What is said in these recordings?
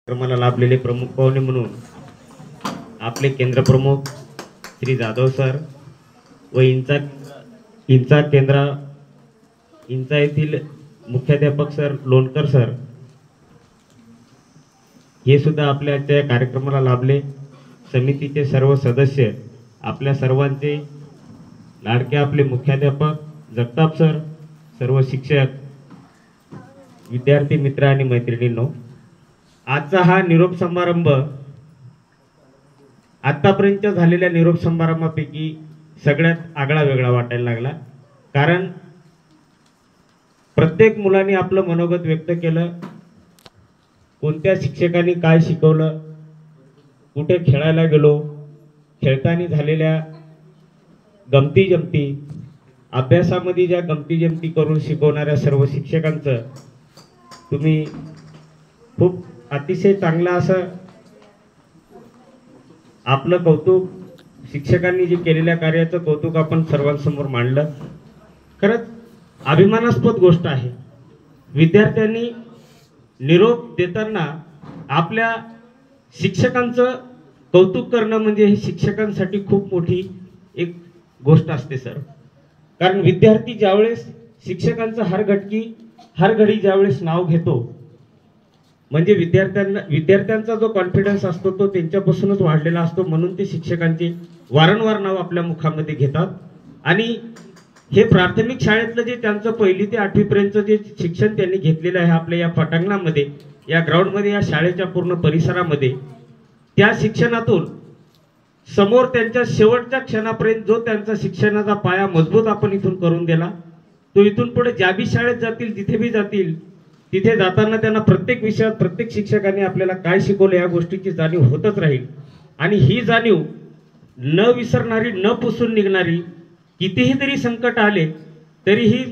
कार्यक्रमाला लाभलेले प्रमुख पाहुणे म्हणून आपले केंद्र प्रमुख श्री जाधव सर व इंचा येथील मुख्याध्यापक सर लोणकर सर हे सुद्धा आपल्या त्या कार्यक्रमाला लाभले। समितीचे सर्व सदस्य, आपल्या सर्वांचे लाडके आपले मुख्याध्यापक जगताप सर, सर्व शिक्षक, विद्यार्थी मित्र आणि मैत्रिणींनो, आजचा हा निरोप समारंभ आतापर्यंत झालेल्या निरोप समारंभापैकी सगळ्यात आगळा वेगळा वाटायला लागला। कारण प्रत्येक मुलाने आपलं मनोगत व्यक्त केलं, कोणत्या शिक्षकांनी काय शिकवलं, कुठे खेळायला गेलो, खेळताना झालेल्या गमती जमती, अभ्यासामध्ये ज्या गमती जमती करून शिकवणाऱ्या सर्व शिक्षकांचं तुम्ही खूप अतिशय चांगलं असं आपलं कौतुक, शिक्षकांनी जे केलेल्या कार्याचं कौतुक आपण सर्वांसमोर मांडलं। खरंच अभिमानास्पद गोष्ट आहे। विद्यार्थ्यांनी निरोप देताना आपल्या शिक्षकांचं कौतुक करणं म्हणजे हे शिक्षकांसाठी खूप मोठी एक गोष्ट असते सर। कारण विद्यार्थी ज्यावेळेस शिक्षकांचं हर घडी ज्यावेळेस नाव घेतो म्हणजे विद्यार्थ्यांचा जो कॉन्फिडन्स असतो तो त्यांच्यापासूनच वाढलेला असतो। म्हणून ते शिक्षकांचे वारंवार नाव आपल्या मुखामध्ये घेतात। आणि हे प्राथमिक शाळेतलं जे त्यांचं 1ली ते 8वी पर्यंतचं जे शिक्षण त्यांनी घेतलेलं आहे आपल्या या पटांगणामध्ये, या ग्राउंडमध्ये, या शाळेच्या पूर्ण परिसरामध्ये, त्या शिक्षणातून समोर त्यांच्या शेवटच्या क्षणापर्यंत जो त्यांचा शिक्षणाचा पाया मजबूत आपण इथून करून दिला, तो इथून पुढे ज्या बी शाळेत जातील, जिथे बी जातील, तिथे जाताना त्यांना प्रत्येक विषयात प्रत्येक शिक्षकांनी आपल्याला काय शिकवलं या गोष्टीची जाणीव होतच राहील। आणि ही जाणीव न विसरणारी, न पुसून निघणारी, कितीही तरी संकट आले तरीही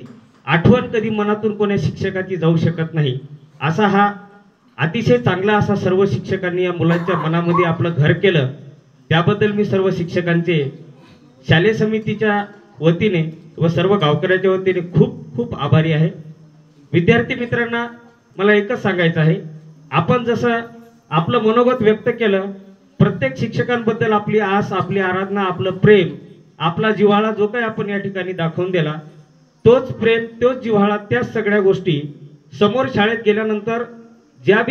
आठवण कधी मनातून कोण्या शिक्षकाची जाऊ शकत नाही। असा हा अतिशय चांगला असा सर्व शिक्षकांनी या मुलांच्या मनामध्ये आपलं घर केलं, त्याबद्दल मी सर्व शिक्षकांचे शालेय समितीच्या वतीने व सर्व गावकऱ्याच्या वतीने खूप खूप आभारी आहे। विद्यार्थी मित्रांना मला एकच सांगायचं आहे, आपण जसं आपलं मनोगत व्यक्त केलं, प्रत्येक शिक्षकांबद्दल आपली आस, आपली आराधना, आपलं प्रेम, आपला जिव्हाळा जो काही आपण या ठिकाणी दाखवून दिला, तोच प्रेम, तोच जिव्हाळा, त्याच सगळ्या गोष्टी समोर शाळेत गेल्यानंतर ज्या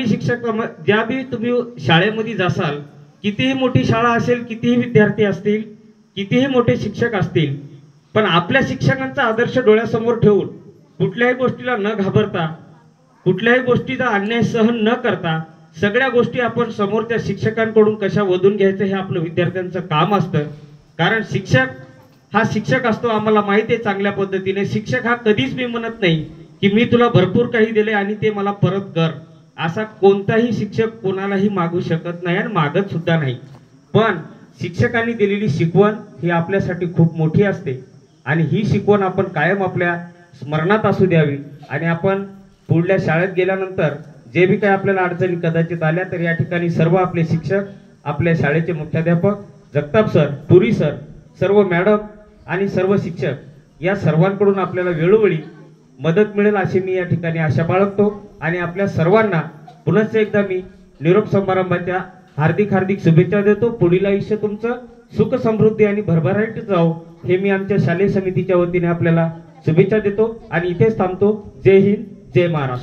बी तुम्ही शाळेमध्ये जासाल, कितीही मोठी शाळा असेल, कितीही विद्यार्थी असतील, कितीही मोठे शिक्षक असतील, पण आपल्या शिक्षकांचा आदर्श डोळ्यासमोर ठेवून कुठल्याही गोष्टीला न घाबरता, कुठल्याही गोष्टीचा अन्याय सहन न करता सगळ्या गोष्टी आपण समोरच्या शिक्षकांकडून कशा वधून घ्यायचं हे आपलं विद्यार्थ्यांचं काम असतं। कारण शिक्षक हा शिक्षक असतो, आम्हाला माहिती आहे चांगल्या पद्धतीने। शिक्षक हा कधीच मी म्हणत नाही की मी तुला भरपूर काही दिले आणि ते मला परत कर, असा कोणताही शिक्षक कोणालाही मागू शकत नाही आणि मागत सुद्धा नाही। पण शिक्षकांनी दिलेली शिकवण ही आपल्यासाठी खूप मोठी असते आणि ही शिकवण आपण कायम आपल्या स्मरणात असू द्यावी। आणि आपण पुढल्या शाळेत गेल्यानंतर जे बी काही आपल्याला अडचणी कदाचित आल्या तर या ठिकाणी सर्व आपले शिक्षक, आपल्या शाळेचे मुख्याध्यापक जगताप सर, पुरी सर, सर्व मॅडम आणि सर्व शिक्षक या सर्वांकडून आपल्याला वेळोवेळी मदत मिळेल अशी मी या ठिकाणी आशा बाळगतो। आणि आपल्या सर्वांना पुनश्च एकदा मी निरोप समारंभाच्या हार्दिक हार्दिक शुभेच्छा देतो। पुढील आयुष्य तुमचं सुख समृद्धी आणि भरभराटीत जाओ हे मी आमच्या शालेय समितीच्या वतीने आपल्याला शुभेच्छा देतो आणि इथेच थांबतो। जय हिंद, जय महाराष्ट्र।